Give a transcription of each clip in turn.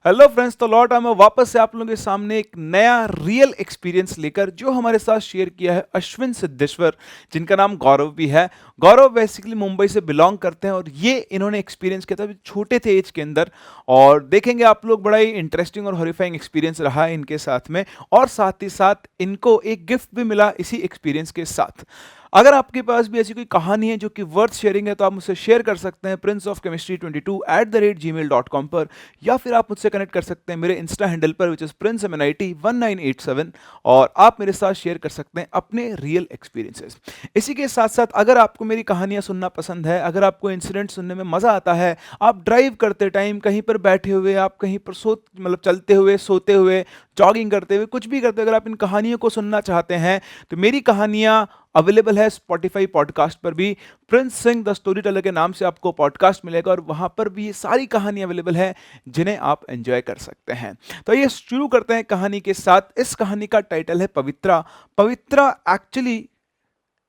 Hello friends, तो लौट आया मैं वापस से आप लोगों के सामने एक नया रियल एक्सपीरियंस लेकर, जो हमारे साथ शेयर किया है अश्विन सिद्धेश्वर, जिनका नाम गौरव भी है। गौरव बेसिकली मुंबई से बिलोंग करते हैं और ये इन्होंने एक्सपीरियंस किया था छोटे थे एज के अंदर। और देखेंगे आप लोग, बड़ा ही इंटरेस्टिंग और हॉरिफाइंग एक्सपीरियंस रहा है इनके साथ में। और साथ ही साथ इनको एक गिफ्ट भी मिला इसी एक्सपीरियंस के साथ। अगर आपके पास भी ऐसी कोई कहानी है जो कि वर्थ शेयरिंग है, तो आप मुझसे शेयर कर सकते हैं princeofchemistry22@gmail.com पर, या फिर आप मुझसे कनेक्ट कर सकते हैं मेरे इंस्टा हैंडल पर विच इज princeMNIT1987, और आप मेरे साथ शेयर कर सकते हैं अपने रियल एक्सपीरियंसेस। इसी के साथ साथ अगर आपको मेरी कहानियां सुनना पसंद है, अगर आपको इंसिडेंट सुनने में मजा आता है, आप ड्राइव करते टाइम, कहीं पर बैठे हुए, आप कहीं पर मतलब चलते हुए, सोते हुए, जॉगिंग करते हुए, कुछ भी करते हुए, अगर आप इन कहानियों को सुनना चाहते हैं, तो मेरी कहानियां अवेलेबल है स्पॉटिफाई पॉडकास्ट पर भी। Prince Singh the story teller के नाम से आपको पॉडकास्ट मिलेगा, और वहां पर भी ये सारी कहानी अवेलेबल है जिन्हें आप एंजॉय कर सकते हैं। तो ये शुरू करते हैं कहानी के साथ। इस कहानी का टाइटल है पवित्रा। पवित्रा एक्चुअली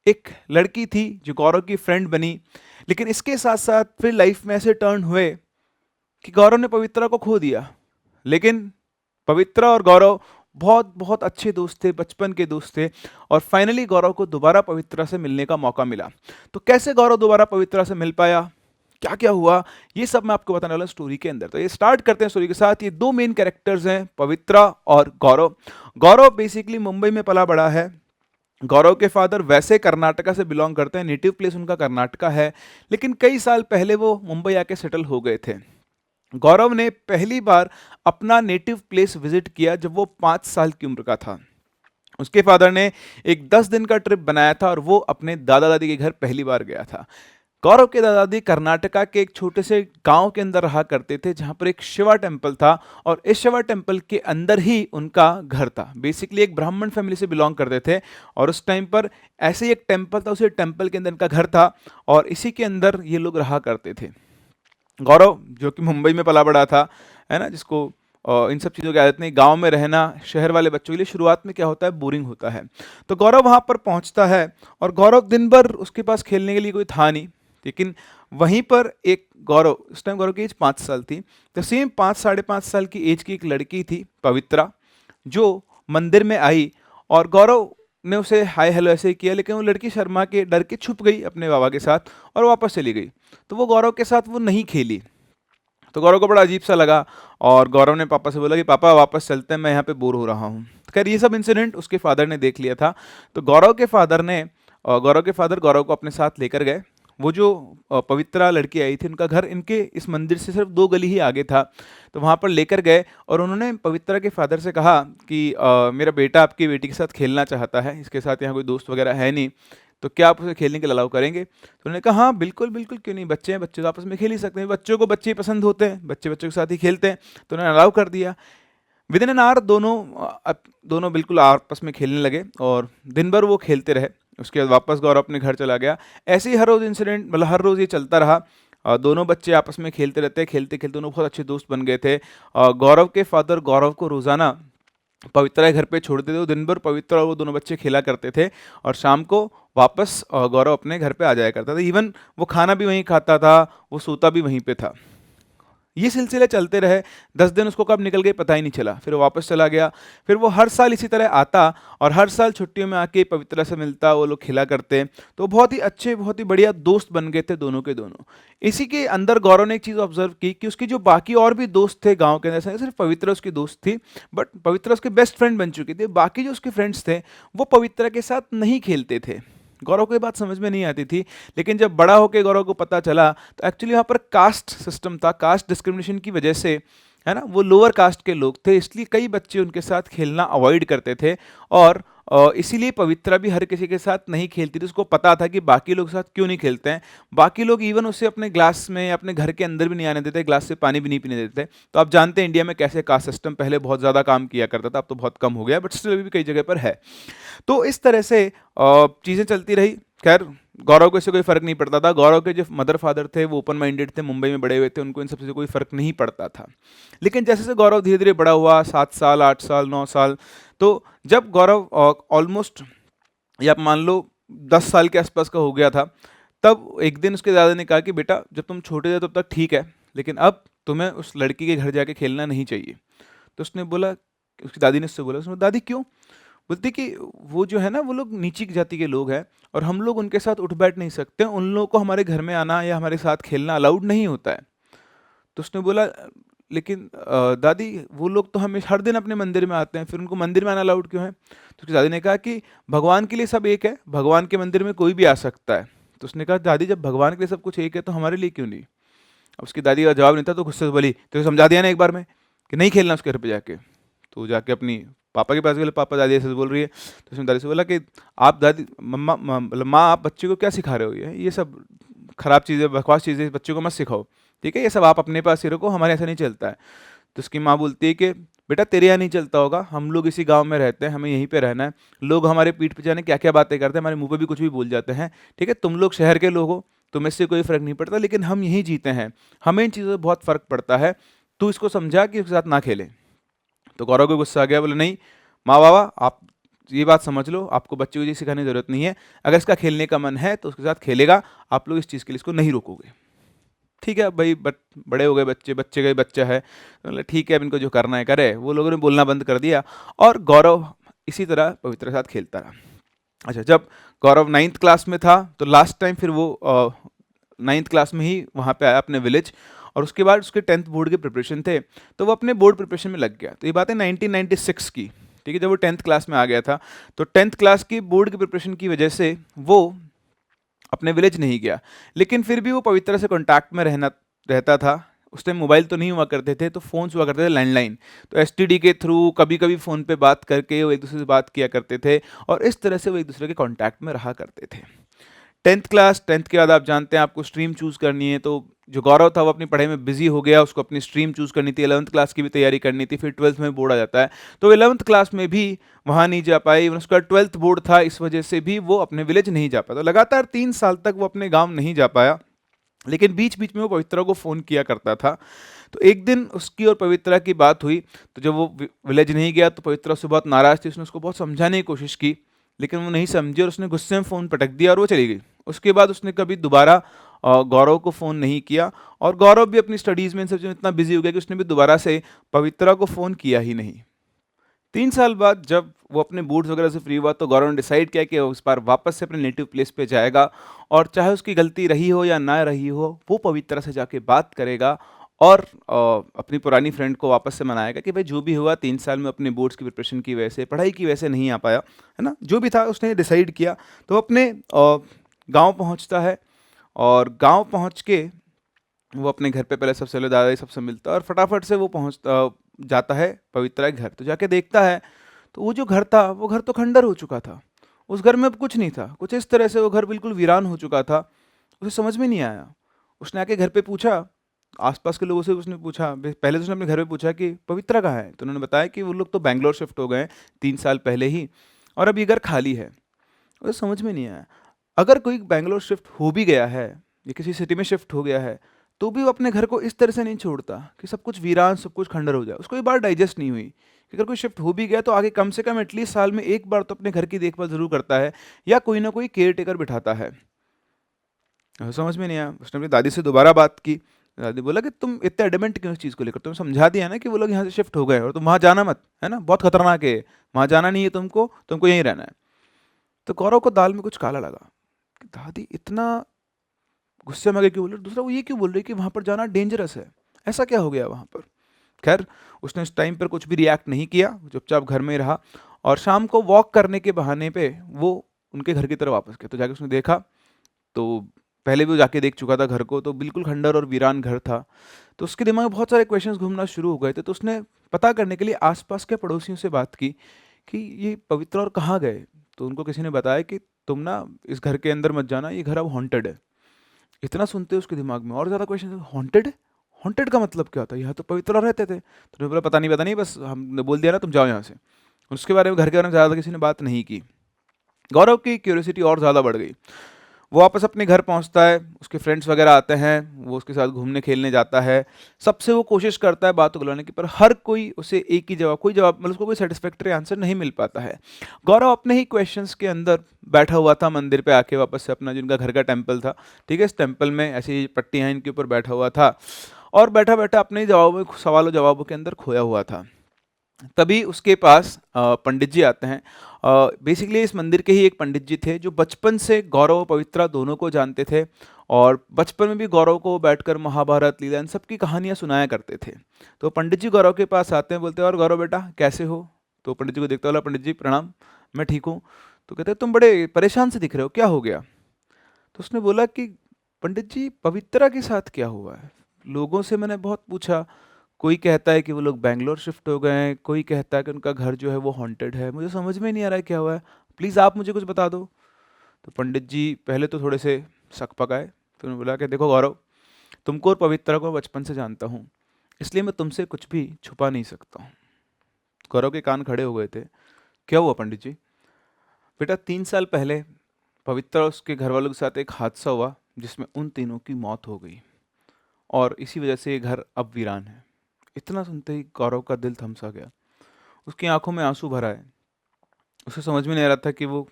एक लड़की थी जो गौरव की फ्रेंड बनी, लेकिन इसके साथ साथ फिर लाइफ में ऐसे टर्न हुए कि गौरव ने पवित्रा को खो दिया। लेकिन पवित्रा और गौरव बहुत बहुत अच्छे दोस्त थे, बचपन के दोस्त थे। और फाइनली गौरव को दोबारा पवित्रा से मिलने का मौका मिला। तो कैसे गौरव दोबारा पवित्रा से मिल पाया, क्या क्या हुआ, ये सब मैं आपको बताने वाला स्टोरी के अंदर। तो ये स्टार्ट करते हैं स्टोरी के साथ। ये दो मेन कैरेक्टर्स हैं, पवित्रा और गौरव। गौरव बेसिकली मुंबई में पला बड़ा है। गौरव के फादर वैसे कर्नाटका से बिलोंग करते हैं, नेटिव प्लेस उनका कर्नाटका है, लेकिन कई साल पहले वो मुंबई आके सेटल हो गए थे। गौरव ने पहली बार अपना नेटिव प्लेस विजिट किया जब वो 5 साल की उम्र का था। उसके फादर ने एक 10 दिन का ट्रिप बनाया था और वो अपने दादा दादी के घर पहली बार गया था। गौरव के दादा दादी कर्नाटका के एक छोटे से गांव के अंदर रहा करते थे, जहां पर एक शिवा टेम्पल था, और इस शिवा टेम्पल के अंदर ही उनका घर था। बेसिकली एक ब्राह्मण फैमिली से बिलोंग करते थे, और उस टाइम पर ऐसे ही एक टेम्पल था, उसी टेम्पल के अंदर इनका घर था, और इसी के अंदर ये लोग रहा करते थे। गौरव जो कि मुंबई में पला बड़ा था, है ना, जिसको इन सब चीज़ों की आदत नहीं। गांव में रहना शहर वाले बच्चों के लिए शुरुआत में क्या होता है, बोरिंग होता है। तो गौरव वहां पर पहुंचता है, और गौरव दिन भर उसके पास खेलने के लिए कोई था नहीं। लेकिन वहीं पर एक गौरव, उस टाइम गौरव की एज 5 साल थी, तो सेम 5 साढ़े 5 साल की एज की एक लड़की थी पवित्रा, जो मंदिर में आई। और गौरव ने उसे हाय हेलो ऐसे ही किया, लेकिन वो लड़की शर्मा के डर के छुप गई अपने बाबा के साथ और वापस चली गई। तो वो गौरव के साथ वो नहीं खेली। तो गौरव को बड़ा अजीब सा लगा, और गौरव ने पापा से बोला कि पापा वापस चलते हैं, मैं यहाँ पे बोर हो रहा हूँ। खैर ये सब इंसिडेंट उसके फादर ने देख लिया था। तो गौरव के फादर गौरव को अपने साथ लेकर गए। वो जो पवित्रा लड़की आई थी, उनका घर इनके इस मंदिर से सिर्फ 2 गली ही आगे था। तो वहाँ पर लेकर गए, और उन्होंने पवित्रा के फादर से कहा कि मेरा बेटा आपकी बेटी के साथ खेलना चाहता है, इसके साथ यहाँ कोई दोस्त वगैरह है नहीं, तो क्या आप उसे खेलने के लिए अलाउ करेंगे? तो उन्होंने कहा हाँ बिल्कुल बिल्कुल, क्यों नहीं, बच्चे हैं, बच्चे तो आपस में खेल ही सकते हैं, बच्चों को बच्चे ही पसंद होते हैं, बच्चे बच्चों के साथ ही खेलते हैं। तो उन्होंने अलाउ कर दिया। विद इन एन आवर दोनों बिल्कुल आपस में खेलने लगे, और दिन भर वो खेलते रहे। उसके बाद वापस गौरव अपने घर चला गया। ऐसे ही हर रोज़ इंसिडेंट, मतलब हर रोज़ ये चलता रहा। दोनों बच्चे आपस में खेलते रहते, खेलते खेलते दोनों बहुत अच्छे दोस्त बन गए थे। गौरव के फादर गौरव को रोज़ाना पवित्रा के घर पे छोड़ते थे। वो दिन भर पवित्रा और वो दोनों बच्चे खेला करते थे, और शाम को वापस गौरव अपने घर पे आ जाया करता था। इवन वो खाना भी वहीं खाता था, वो सोता भी वहीं पे था। ये सिलसिले चलते रहे। 10 दिन उसको कब निकल गए पता ही नहीं चला। फिर वो वापस चला गया। फिर वो हर साल इसी तरह आता, और हर साल छुट्टियों में आके पवित्रा से मिलता, वो लोग खेला करते। तो बहुत ही अच्छे, बहुत ही बढ़िया दोस्त बन गए थे दोनों के दोनों। इसी के अंदर गौरव ने एक चीज़ ऑब्जर्व की कि उसके जो बाकी और भी दोस्त थे गाँव के अंदर, सिर्फ पवित्रा उसकी दोस्त थी, बट पवित्रा उसके बेस्ट फ्रेंड बन चुकी थी। बाकी जो उसके फ्रेंड्स थे वो पवित्रा के साथ नहीं खेलते थे। गौरव को ये बात समझ में नहीं आती थी। लेकिन जब बड़ा होकर गौरव को पता चला, तो एक्चुअली वहाँ पर कास्ट सिस्टम था, कास्ट डिस्क्रिमिनेशन की वजह से, है ना, वो लोअर कास्ट के लोग थे, इसलिए कई बच्चे उनके साथ खेलना अवॉइड करते थे। और इसीलिए पवित्रा भी हर किसी के साथ नहीं खेलती थी। उसको पता था कि बाकी लोग के साथ क्यों नहीं खेलते हैं। बाकी लोग इवन उसे अपने ग्लास में या अपने घर के अंदर भी नहीं आने देते, ग्लास से पानी भी नहीं पीने देते। तो आप जानते हैं इंडिया में कैसे कास्ट सिस्टम पहले बहुत ज़्यादा काम किया करता था, अब तो बहुत कम हो गया, बट स्टिल अभी भी कई जगह पर है। तो इस तरह से चीज़ें चलती रही। खैर गौरव को इससे कोई फर्क नहीं पड़ता था। गौरव के जो मदर फादर थे वो ओपन माइंडेड थे, मुंबई में बड़े हुए थे, उनको इन सब से कोई फर्क नहीं पड़ता था। लेकिन जैसे जैसे गौरव धीरे धीरे बड़ा हुआ, 7 साल, 8 साल, 9 साल, तो जब गौरव ऑलमोस्ट, या आप मान लो 10 साल के आसपास का हो गया था, तब एक दिन उसके दादा ने कहा कि बेटा जब तुम छोटे थे तब तक ठीक है, लेकिन अब तुम्हें उस लड़की के घर जाके खेलना नहीं चाहिए। तो उसने बोला, उसकी दादी ने उससे बोला, उसने बोला, दादी क्यों? बोलती कि वो जो है ना, वो लोग नीची जाति के लोग हैं और हम लोग उनके साथ उठ बैठ नहीं सकते, उन लोगों को हमारे घर में आना या हमारे साथ खेलना अलाउड नहीं होता है। तो उसने बोला, लेकिन दादी वो लोग तो हमें हर दिन अपने मंदिर में आते हैं, फिर उनको मंदिर में आना अलाउड क्यों है? तो उसकी दादी ने कहा कि भगवान के लिए सब एक है, भगवान के मंदिर में कोई भी आ सकता है। तो उसने कहा, दादी जब भगवान के लिए सब कुछ एक है तो हमारे लिए क्यों नहीं? अब उसकी दादी का जवाब नहीं था, तो गुस्से से बोली, तो समझा दिया ना एक बार में कि नहीं खेलना उसके घर पे जाके। तो वो जाके अपनी पापा के पास गए, पापा दादी ऐसे बोल रही है। तो उसने दादी से बोला कि आप दादी मम्मा मतलब माँ आप बच्चे को क्या सिखा रहे हो, ये सब खराब चीज़ें बकवास चीज़ें बच्चों को मत सिखाओ, ठीक है, ये सब आप अपने पास ही रखो, हमारे ऐसा नहीं चलता है। तो उसकी माँ बोलती है कि बेटा तेरे यहाँ नहीं चलता होगा, हम लोग इसी गांव में रहते हैं, हमें यहीं पे रहना है, लोग हमारे पीठ पे जाने क्या क्या बातें करते हैं, हमारे मुंह पे भी कुछ भी बोल जाते हैं, ठीक है, तुम लोग शहर के लोग हो, तुम्हें इससे कोई फर्क नहीं पड़ता, लेकिन हम यहीं जीते हैं, हमें इन चीज़ों से बहुत फर्क पड़ता है, तू इसको समझा कि उसके साथ ना खेले। तो गौरव को गुस्सा आ गया, बोले नहीं माँ बाबा आप ये बात समझ लो, आपको बच्चे को ये सिखाने की जरूरत नहीं है, अगर इसका खेलने का मन है तो उसके साथ खेलेगा, आप लोग इस चीज़ के लिए इसको नहीं रोकोगे। ठीक है भाई, बट बड़े हो गए बच्चे, बच्चे का ही बच्चा है, तो बोले, ठीक है अब इनको जो करना है करे। वो लोगों ने बोलना बंद कर दिया और गौरव इसी तरह पवित्र के साथ खेलता रहा। अच्छा, जब गौरव 9th क्लास में था तो लास्ट टाइम फिर वो 9th क्लास में ही वहाँ पे आया अपने विलेज, और उसके बाद उसके 10th बोर्ड के प्रिपरेशन थे, तो वो अपने बोर्ड प्रिपरेशन में लग गया। तो ये बात है 1996 की, ठीक है, जब वो 10th क्लास में आ गया था। तो 10th क्लास की बोर्ड की प्रिपरेशन की वजह से वो अपने विलेज नहीं गया, लेकिन फिर भी वो पवित्रा से कांटेक्ट में रहता था। उस टाइम मोबाइल तो नहीं हुआ करते थे, तो फ़ोन्स हुआ करते थे लैंडलाइन, तो एसटीडी के थ्रू कभी कभी फ़ोन पे बात करके वो एक दूसरे से बात किया करते थे, और इस तरह से वो एक दूसरे के कांटेक्ट में रहा करते थे। 10th के बाद आप जानते हैं आपको स्ट्रीम चूज़ करनी है, तो जो गौरव था वो अपनी पढ़ाई में बिजी हो गया, उसको अपनी स्ट्रीम चूज़ करनी थी, 11th क्लास की भी तैयारी करनी थी, फिर 12th में बोर्ड आ जाता है, तो 11th क्लास में भी वहाँ नहीं जा पाई, उसका 12th बोर्ड था, इस वजह से भी वो अपने विलेज नहीं जा पाया। तो लगातार 3 साल तक वो अपने गाँव नहीं जा पाया, लेकिन बीच बीच में वो पवित्रा को फ़ोन किया करता था। तो एक दिन उसकी और पवित्रा की बात हुई, तो जब वो विलेज नहीं गया तो पवित्रा उससे बहुत नाराज़ थी, उसने उसको बहुत समझाने की कोशिश की, लेकिन वो नहीं समझी और उसने गुस्से में फ़ोन पटक दिया और वो चली गई। उसके बाद उसने कभी दोबारा गौरव को फ़ोन नहीं किया, और गौरव भी अपनी स्टडीज़ में इन सब चीज़ों में इतना बिजी हो गया कि उसने भी दोबारा से पवित्रा को फ़ोन किया ही नहीं। 3 साल बाद जब वो अपने बोर्ड्स वगैरह से फ्री हुआ, तो गौरव ने डिसाइड किया कि वो इस बार वापस से अपने नेटिव प्लेस पे जाएगा, और चाहे उसकी गलती रही हो या ना रही हो, वो पवित्रा से जाके बात करेगा और अपनी पुरानी फ्रेंड को वापस से मनाएगा कि भाई जो भी हुआ 3 साल में अपने बोर्ड्स की प्रिपरेशन की वजह से, पढ़ाई की वजह से नहीं आ पाया, है ना, जो भी था उसने डिसाइड किया। तो वो अपने गांव पहुंचता है, और गांव पहुंच के वो अपने घर पे पहले सबसे पहले दादाजी सबसे मिलता है, और फटाफट से वो जाता है पवित्रा के घर। तो जाके देखता है तो वो जो घर था वो घर तो खंडर हो चुका था, उस घर में अब कुछ नहीं था, कुछ इस तरह से वो घर बिल्कुल वीरान हो चुका था। उसे समझ में नहीं आया, उसने आके घर पे पूछा, आसपास के लोगों से उसने पूछा, पहले तो उसने अपने घर पे पूछा कि पवित्रा कहाँ है, तो उन्होंने बताया कि वो लोग तो बैंगलोर शिफ्ट हो गए 3 साल पहले ही, और अब ये घर खाली है। उसे समझ में नहीं आया, अगर कोई बैंगलोर शिफ्ट हो भी गया है या किसी सिटी में शिफ्ट हो गया है, तो भी वो अपने घर को इस तरह से नहीं छोड़ता कि सब कुछ वीरान सब कुछ खंडर हो जाए। उसको ये बात डाइजेस्ट नहीं हुई कि अगर कोई शिफ्ट हो भी गया तो आगे कम से कम एटलीस्ट साल में एक बार तो अपने घर की देखभाल जरूर करता है, या कोई ना कोई केयर टेकर बिठाता है। समझ में नहीं आया, उसने अपनी दादी से दोबारा बात की। दादी बोला कि तुम इतने एडमेंट क्यों इस चीज़ को लेकर, तुम समझा दिया ना कि वो लोग यहाँ से शिफ्ट हो गए और तुम वहाँ जाना मत, है ना, बहुत खतरनाक है, वहाँ जाना नहीं है तुमको, तुमको यहीं रहना है। तो गौरव को दाल में कुछ काला लगा कि दादी इतना गुस्से में आगे क्यों बोल रही, दूसरा वो ये क्यों बोल रही कि वहाँ पर जाना डेंजरस है, ऐसा क्या हो गया वहाँ पर। खैर उसने उस टाइम पर कुछ भी रिएक्ट नहीं किया, चुपचाप घर में ही रहा, और शाम को वॉक करने के बहाने पे वो उनके घर की तरफ वापस गया। तो जाके उसने देखा, तो पहले भी वो जाके देख चुका था घर को, तो बिल्कुल खंडर और वीरान घर था। तो उसके दिमाग में बहुत सारे क्वेश्चंस घूमना शुरू हो गए थे, तो उसने पता करने के लिए आसपास के पड़ोसियों से बात की कि ये पवित्र और कहाँ गए। तो उनको किसी ने बताया कि तुम ना इस घर के अंदर मत जाना, ये घर अब हॉन्टेड है। इतना सुनते उसके दिमाग में और ज़्यादा क्वेश्चन, हॉन्टेड, हॉन्टेड का मतलब क्या होता है, यहाँ तो पवित्र रहते थे। तो उन्होंने बोला पता नहीं, बस हमने बोल दिया ना, तुम जाओ यहाँ से। उसके बारे में घर के बारे में ज़्यादा किसी ने बात नहीं की। गौरव की क्यूरियोसिटी और ज़्यादा बढ़ गई, वो वापस अपने घर पहुंचता है, उसके फ्रेंड्स वगैरह आते हैं, वो उसके साथ घूमने खेलने जाता है, सबसे वो कोशिश करता है बात बुलाने की, पर हर कोई उसे एक ही जवाब, कोई जवाब मतलब उसको कोई सेटिस्फैक्टरी आंसर नहीं मिल पाता है। गौरव अपने ही क्वेश्चंस के अंदर बैठा हुआ था मंदिर पे आके, वापस से अपना जिनका घर का टेम्पल था, ठीक है, इस टेम्पल में ऐसी पट्टियाँ इनके ऊपर बैठा हुआ था, और बैठा-बैठा अपने सवालों जवाबों के अंदर खोया हुआ था। तभी उसके पास पंडित जी आते हैं। बेसिकली इस मंदिर के ही एक पंडित जी थे जो बचपन से गौरव और पवित्रा दोनों को जानते थे, और बचपन में भी गौरव को बैठकर महाभारत, लीला इन सब की कहानियाँ सुनाया करते थे। तो पंडित जी गौरव के पास आते हैं, बोलते हैं, और गौरव बेटा कैसे हो? तो पंडित जी को देखता, बोला, पंडित जी प्रणाम, मैं ठीक हूँ। तो कहते हैं, तुम बड़े परेशान से दिख रहे हो, क्या हो गया? तो उसने बोला कि पंडित जी, पवित्रा के साथ क्या हुआ है? लोगों से मैंने बहुत पूछा, कोई कहता है कि वो लोग बैंगलोर शिफ्ट हो गए हैं, कोई कहता है कि उनका घर जो है वो हॉन्टेड है, मुझे समझ में नहीं आ रहा है क्या हुआ है, प्लीज़ आप मुझे कुछ बता दो। तो पंडित जी पहले तो थोड़े से शक पकाए, फिर उन्होंने बोला कि देखो गौरव, तुमको और पवित्रा को बचपन से जानता हूँ, इसलिए मैं तुमसे कुछ भी छुपा नहीं सकता हूँ। गौरव के कान खड़े हो गए थे। क्या हुआ पंडित जी? बेटा, 3 साल पहले पवित्रा और उसके घर वालों के साथ एक हादसा हुआ जिसमें उन तीनों की मौत हो गई, और इसी वजह से ये घर अब वीरान है। इतना सुनते ही गौरव का दिल थम सा गया, उसकी आंखों में आंसू भर आए। उसे समझ में नहीं आ रहा था कि वो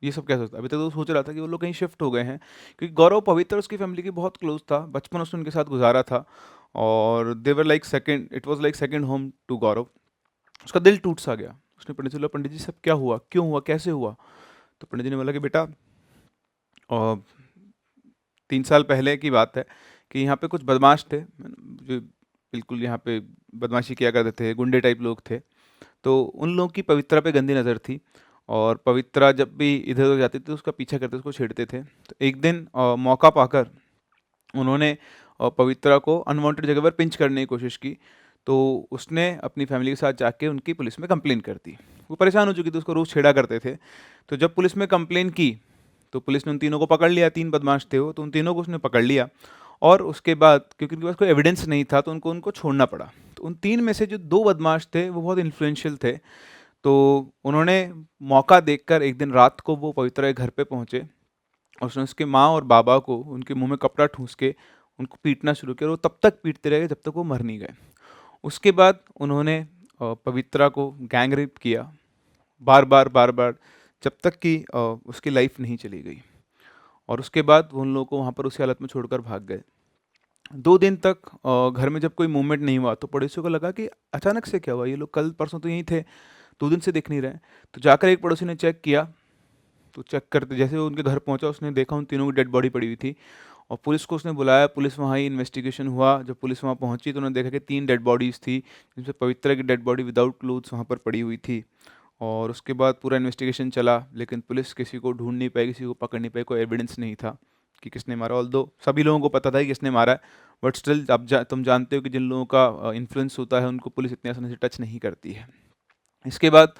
ये सब क्या सोचता। अभी तक तो वो सोच रहा था कि वो लोग कहीं शिफ्ट हो गए हैं, क्योंकि गौरव पवित्र उसकी फैमिली की बहुत क्लोज था, बचपन उसने उनके साथ गुजारा था, और देवर like second, it was like second home to Gaurav. उसका दिल टूट सा गया। उसने पंडित से बोला, पंडित जी सब क्या हुआ, क्यों हुआ, कैसे हुआ? तो पंडित जी ने बोला कि बेटा, अ, 3 साल पहले की बात है कि यहाँ पे कुछ बदमाश थे जो बिल्कुल यहाँ पे बदमाशी किया करते थे, गुंडे टाइप लोग थे। तो उन लोगों की पवित्रा पे गंदी नज़र थी, और पवित्रा जब भी इधर उधर जाती थी तो उसका पीछा करते, उसको छेड़ते थे। तो एक दिन मौका पाकर उन्होंने पवित्रा को अनवांटेड जगह पर पिंच करने की कोशिश की। तो उसने अपनी फैमिली के साथ जाके उनकी पुलिस में कंप्लेन कर दी। वो परेशान हो चुकी थी, उसको रोज़ छेड़ा करते थे। तो जब पुलिस में कंप्लेन की तो पुलिस ने उन तीनों को पकड़ लिया, 3 बदमाश थे वो, तो उन तीनों को उसने पकड़ लिया। और उसके बाद क्योंकि उनके पास कोई एविडेंस नहीं था तो उनको उनको छोड़ना पड़ा। तो उन 3 में से जो 2 बदमाश थे वो बहुत इन्फ्लुएंशियल थे। तो उन्होंने मौका देखकर एक दिन रात को वो पवित्रा के घर पे पहुँचे, और उसने उसके माँ और बाबा को उनके मुंह में कपड़ा ठूंस के उनको पीटना शुरू किया, और वो तब तक पीटते रहे जब तक वो मर नहीं गए। उसके बाद उन्होंने पवित्रा को गैंग रेप किया, बार बार बार बार, जब तक कि उसकी लाइफ नहीं चली गई। और उसके बाद वो उन लोगों को वहाँ पर उसी हालत में छोड़कर भाग गए। 2 दिन तक घर में जब कोई मूवमेंट नहीं हुआ तो पड़ोसियों को लगा कि अचानक से क्या हुआ, ये लोग कल परसों तो यहीं थे, 2 दिन से दिख नहीं रहे। तो जाकर एक पड़ोसी ने चेक किया, तो चेक करते जैसे वो उनके घर पहुंचा, उसने देखा उन तीनों की डेड बॉडी पड़ी हुई थी, और पुलिस को उसने बुलाया। पुलिस वहाँ ही इन्वेस्टिगेशन हुआ। जब पुलिस वहाँ पहुंची तो उन्होंने देखा कि 3 डेड बॉडीज़ थी, जिसमें पवित्रा की डेड बॉडी विदाउट क्लोथ्स वहाँ पर पड़ी हुई थी। और उसके बाद पूरा इन्वेस्टिगेशन चला, लेकिन पुलिस किसी को ढूंढ नहीं पाई, किसी को पकड़ नहीं पाई, कोई एविडेंस नहीं था कि किसने मारा। ऑल्दो सभी लोगों को पता था कि किसने मारा है, बट स्टिल तुम जानते हो कि जिन लोगों का इन्फ्लुएंस होता है उनको पुलिस इतनी आसानी से टच नहीं करती है। इसके बाद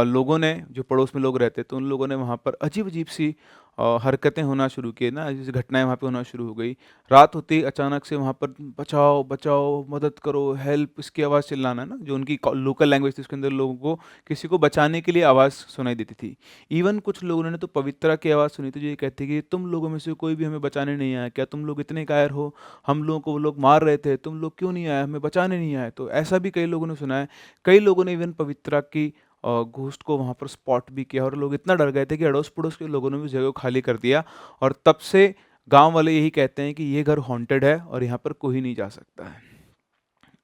लोगों ने, जो पड़ोस में लोग रहते तो उन लोगों ने वहाँ पर अजीब-अजीब सी हरकतें होना शुरू की ना, जैसे घटनाएँ वहाँ पे होना शुरू हो गई। रात होते ही अचानक से वहाँ पर बचाओ, बचाओ, मदद करो, हेल्प, इसकी आवाज़ चिल्लाना ना, जो उनकी लोकल लैंग्वेज थी उसके अंदर लोगों को किसी को बचाने के लिए आवाज़ सुनाई देती थी। इवन कुछ लोगों ने तो पवित्रा की आवाज़ सुनी थी जो ये कहती कि तुम लोगों में से कोई भी हमें बचाने नहीं आया क्या? तुम लोग इतने कायर हो, हम लोगों को वो लोग मार रहे थे, तुम लोग क्यों नहीं आए, हमें बचाने नहीं आए? तो ऐसा भी कई लोगों ने सुना है। कई लोगों ने इवन पवित्रा की घोस्ट को वहाँ पर स्पॉट भी किया, और लोग इतना डर गए थे कि अड़ोस-पड़ोस के लोगों ने भी उस जगह को खाली कर दिया। और तब से गाँव वाले यही कहते हैं कि ये घर हॉन्टेड है और यहाँ पर कोई नहीं जा सकता है।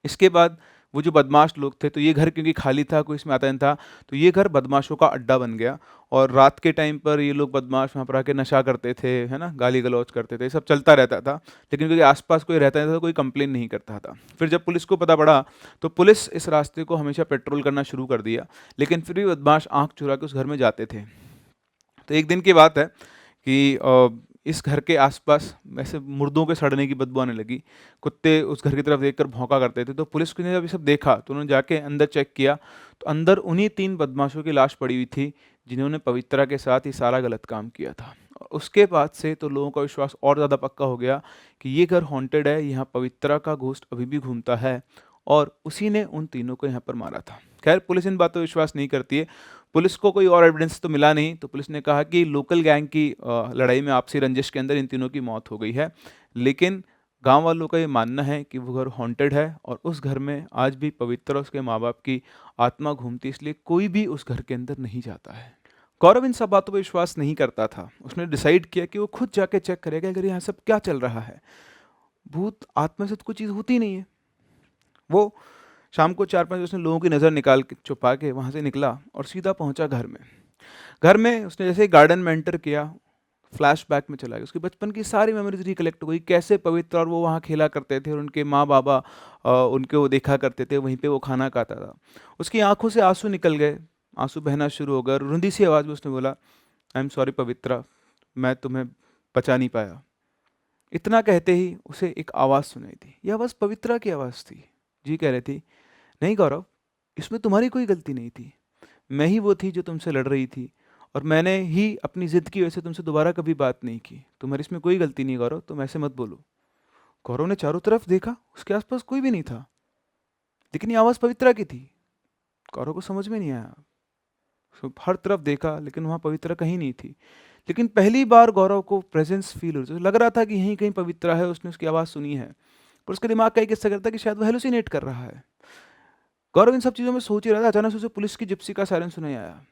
इसके बाद वो जो बदमाश लोग थे, तो ये घर क्योंकि खाली था, कोई इसमें आता नहीं था, तो ये घर बदमाशों का अड्डा बन गया। और रात के टाइम पर ये लोग बदमाश वहाँ पर आके नशा करते थे, है ना, गाली-गलौज करते थे, सब चलता रहता था। लेकिन क्योंकि आस-पास कोई रहता नहीं था तो कोई कंप्लेन नहीं करता था। फिर जब पुलिस को पता पड़ा, तो पुलिस इस रास्ते को हमेशा पेट्रोल करना शुरू कर दिया, लेकिन फिर भी बदमाश आँख चुरा के उस घर में जाते थे। तो एक दिन की बात है कि इस घर के आसपास ऐसे मुर्दों के सड़ने की बदबू आने लगी। कुत्ते उस घर की तरफ देखकर भौंका करते थे। तो पुलिस ने जब ये सब देखा तो उन्होंने जाके अंदर चेक किया, तो अंदर उन्हीं 3 बदमाशों की लाश पड़ी हुई थी जिन्होंने पवित्रा के साथ ये सारा गलत काम किया था। और उसके बाद से तो लोगों का विश्वास और ज़्यादा पक्का हो गया कि ये घर हॉन्टेड है, यहाँ पवित्रा का घोस्ट अभी भी घूमता है, और उसी ने उन तीनों को यहाँ पर मारा था। खैर पुलिस इन बातों पर विश्वास नहीं करती है। पुलिस को कोई और एविडेंस तो मिला नहीं, तो पुलिस ने कहा कि लोकल गैंग की लड़ाई में आपसी रंजिश के अंदर इन तीनों की मौत हो गई है। लेकिन गांव वालों का ये मानना है कि वो घर हॉन्टेड है, और उस घर में आज भी पवित्र और उसके माँ बाप की आत्मा घूमती, इसलिए कोई भी उस घर के अंदर नहीं जाता है। गौरव इन सब बातों पर विश्वास नहीं करता था। उसने डिसाइड किया कि वो खुद जाके चेक करेगा अगर यहाँ सब क्या चल रहा है। भूत आत्मा से तो कोई चीज़ होती नहीं है। वो शाम को 4-5 बजे उसने लोगों की नज़र निकाल के छुपा के वहाँ से निकला और सीधा पहुँचा घर में। घर में उसने जैसे ही गार्डन में एंटर किया, फ्लैशबैक में चला गया। उसके बचपन की सारी मेमोरीज़ रिकलेक्ट हो गई, कैसे पवित्र और वो वहाँ खेला करते थे और उनके माँ-बाबा उनको वो देखा करते थे, वहीं पे वो खाना खाता था। उसकी आँखों से आँसू निकल गए, आँसू बहना शुरू हो गए और रुंधी सी आवाज़ में उसने बोला, आई एम सॉरी पवित्रा, मैं तुम्हें बचा नहीं पाया। इतना कहते ही उसे एक आवाज़ सुनाई दी। ये आवाज़ पवित्रा की आवाज़ थी। जी कह रही थी, नहीं गौरव, इसमें तुम्हारी कोई गलती नहीं थी। मैं ही वो थी जो तुमसे लड़ रही थी और मैंने ही अपनी ज़िद की वजह से तुमसे दोबारा कभी बात नहीं की। तुम्हारी इसमें कोई गलती नहीं गौरव, तुम ऐसे मत बोलो। गौरव ने चारों तरफ देखा, उसके आसपास कोई भी नहीं था, लेकिन ये आवाज़ पवित्रा की थी। गौरव को समझ में नहीं आया। उसने हर तरफ देखा लेकिन वहाँ पवित्रा कहीं नहीं थी। लेकिन पहली बार गौरव को प्रेजेंस फील हो रही थी। लग रहा था कि यहीं कहीं पवित्रा है, उसने उसकी आवाज़ सुनी है। पर उसके दिमाग का एक हिस्सा करता कि शायद वो हेलुसिनेट कर रहा है। गौरव इन सब चीज़ों में सोच ही रहा था, अचानक से उसे पुलिस की जिप्सी का सायरन सुनाई आया।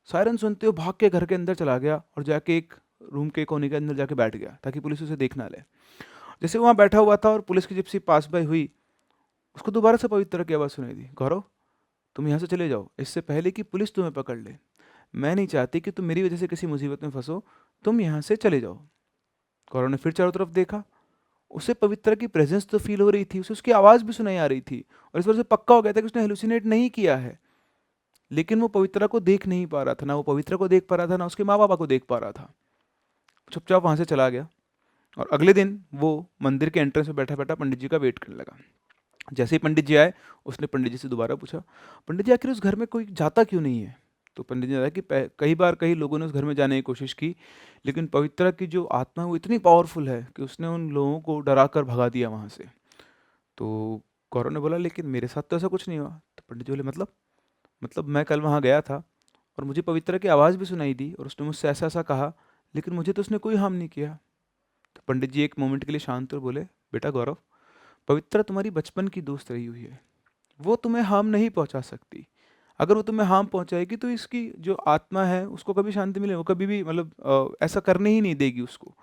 सायरन सुनते हुए भाग के घर के अंदर चला गया और जाके एक रूम के कोने के अंदर जाके बैठ गया ताकि पुलिस उसे देख ना ले। जैसे वहाँ बैठा हुआ था और पुलिस की जिप्सी पास बाय हुई, उसको दोबारा से पवित्र की आवाज़ सुनाई दी, गौरव तुम यहाँ से चले जाओ, इससे पहले कि पुलिस तुम्हें पकड़ ले। मैं नहीं चाहती कि तुम मेरी वजह से किसी मुसीबत में फंसो, तुम यहाँ से चले जाओ। गौरव ने फिर चारों तरफ देखा, उसे पवित्र की प्रेजेंस तो फील हो रही थी, उसे उसकी आवाज़ भी सुनाई आ रही थी और इस वजह से पक्का हो गया था कि उसने हेलुसिनेट नहीं किया है। लेकिन वो पवित्रा को देख नहीं पा रहा था, ना वो पवित्रा को देख पा रहा था, ना उसके माँ बाबा को देख पा रहा था। चुपचाप वहाँ से चला गया और अगले दिन वो मंदिर के एंट्रेंस में बैठा बैठा पंडित जी का वेट करने लगा। जैसे ही पंडित जी आए, उसने पंडित जी से दोबारा पूछा, पंडित जी आखिर उस घर में कोई जाता क्यों नहीं है? तो पंडित जी ने बताया कि कई बार कई लोगों ने उस घर में जाने की कोशिश की, लेकिन पवित्रा की जो आत्मा है वो इतनी पावरफुल है कि उसने उन लोगों को डरा कर भगा दिया वहाँ से। तो गौरव ने बोला, लेकिन मेरे साथ तो ऐसा कुछ नहीं हुआ। तो पंडित जी बोले, मतलब मैं कल वहाँ गया था और मुझे पवित्रा की आवाज़ भी सुनाई दी और उसने मुझसे ऐसा ऐसा कहा, लेकिन मुझे तो उसने कोई हार्म नहीं किया। तो पंडित जी एक मोमेंट के लिए शांत और बोले, बेटा गौरव, पवित्रा तुम्हारी बचपन की दोस्त रही हुई है, वो तुम्हें हार्म नहीं पहुंचा सकती। अगर वो तुम्हें हार्म पहुंचाएगी तो इसकी जो आत्मा है उसको कभी शांति मिले, वो कभी भी मतलब ऐसा करने ही नहीं देगी उसको।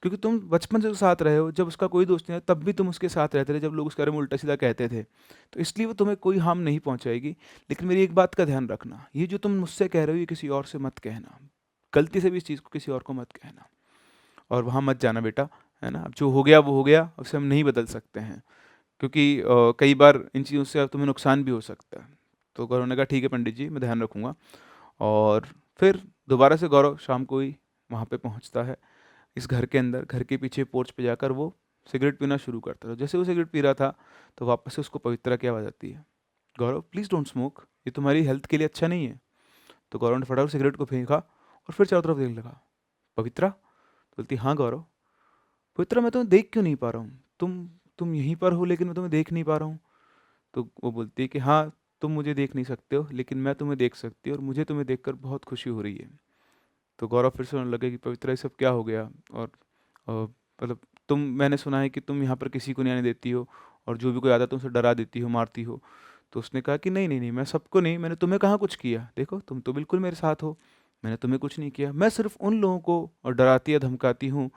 क्योंकि तुम बचपन से साथ रहे हो, जब उसका कोई दोस्त नहीं था तब भी तुम उसके साथ रहते थे जब लोग उसके बारे में उल्टा सीधा कहते थे। तो इसलिए वो तुम्हें कोई हार्म नहीं पहुंचाएगी। लेकिन मेरी एक बात का ध्यान रखना, ये जो तुम मुझसे कह रहे हो ये किसी और से मत कहना, गलती से भी इस चीज़ को किसी और को मत कहना और वहाँ मत जाना बेटा, है ना। अब जो हो गया वो हो गया, उसे हम नहीं बदल सकते हैं, क्योंकि कई बार इन चीज़ों से तुम्हें नुकसान भी हो सकता है। तो गौरव ने कहा ठीक है पंडित जी, मैं ध्यान रखूँगा। और फिर दोबारा से गौरव शाम को ही वहाँ पे पहुँचता है। इस घर के अंदर, घर के पीछे पोर्च पे जाकर वो सिगरेट पीना शुरू करता था। जैसे वो सिगरेट पी रहा था तो वापस से उसको पवित्रा की आवाज़ आती है, गौरव प्लीज़ डोंट स्मोक, ये तुम्हारी हेल्थ के लिए अच्छा नहीं है। तो गौरव ने फटाफट सिगरेट को फेंका और फिर चारों तरफ देखने लगा। पवित्रा? तो बोलती, हाँ गौरव। पवित्रा, मैं तुम्हें देख क्यों नहीं पा रहा हूँ? तुम यहीं पर हो लेकिन मैं तुम्हें देख नहीं पा रहा हूँ। तो वो बोलती है कि हाँ, तुम मुझे देख नहीं सकते हो लेकिन मैं तुम्हें देख सकती हूँ और मुझे तुम्हें देखकर बहुत खुशी हो रही है। तो गौरव फिर से होने लगे कि पवित्रा ये सब क्या हो गया, और मतलब मैंने सुना है कि तुम यहाँ पर किसी को नहीं आने देती हो और जो भी कोई आता है तुमसे डरा देती हो, मारती हो। तो उसने कहा कि नहीं नहीं नहीं, मैं सबको नहीं, मैंने तुम्हें कहाँ कुछ किया, देखो तुम तो बिल्कुल मेरे साथ हो, मैंने तुम्हें कुछ नहीं किया। मैं सिर्फ उन लोगों को डराती या धमकाती हूँ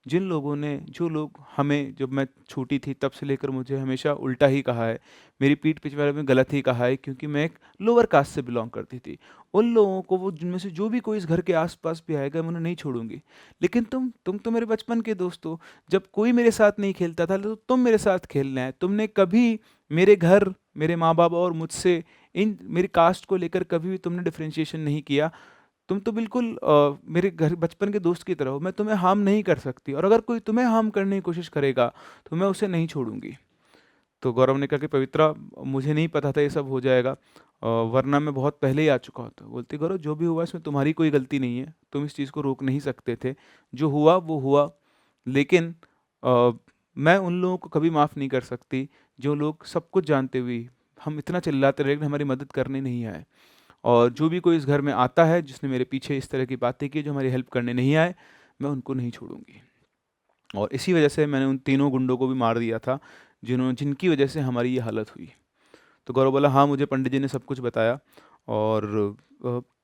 जिन लोगों ने, जो लोग हमें जब मैं छोटी थी तब से लेकर मुझे हमेशा उल्टा ही कहा है, मेरी पीठ पीछे बारे में गलत ही कहा है, क्योंकि मैं एक लोअर कास्ट से बिलोंग करती थी। उन लोगों को, वो जिनमें से जो भी कोई इस घर के आस-पास भी आएगा, मैं उन्हें नहीं छोड़ूँगी। लेकिन तुम तो मेरे बचपन के दोस्त हो। जब कोई मेरे साथ नहीं खेलता था, तो तुम मेरे साथ खेलना है। तुमने कभी मेरे घर, मेरे माँ-बाप और मुझसे इन मेरी कास्ट को लेकर कभी भी तुमने डिफरेंशिएशन नहीं किया। तुम तो बिल्कुल मेरे घर बचपन के दोस्त की तरह हो। मैं तुम्हें हार्म नहीं कर सकती और अगर कोई तुम्हें हार्म करने की कोशिश करेगा, तो मैं उसे नहीं छोड़ूँगी। तो गौरव ने कहा कि पवित्रा, मुझे नहीं पता था ये सब हो जाएगा, वरना मैं बहुत पहले ही आ चुका होता। बोलती, गौरव जो भी हुआ इसमें तुम्हारी कोई गलती नहीं है, तुम इस चीज़ को रोक नहीं सकते थे। जो हुआ वो हुआ, लेकिन मैं उन लोगों को कभी माफ़ नहीं कर सकती जो लोग सब कुछ जानते हुए हम इतना चिल्लाते रहे लेकिन हमारी मदद करने नहीं आए। और जो भी कोई इस घर में आता है जिसने मेरे पीछे इस तरह की बातें की, जो हमारी हेल्प करने नहीं आए, मैं उनको नहीं छोड़ूंगी। और इसी वजह से मैंने उन तीनों गुंडों को भी मार दिया था जिनकी वजह से हमारी ये हालत हुई। तो गौरव बोला, हाँ मुझे पंडित जी ने सब कुछ बताया, और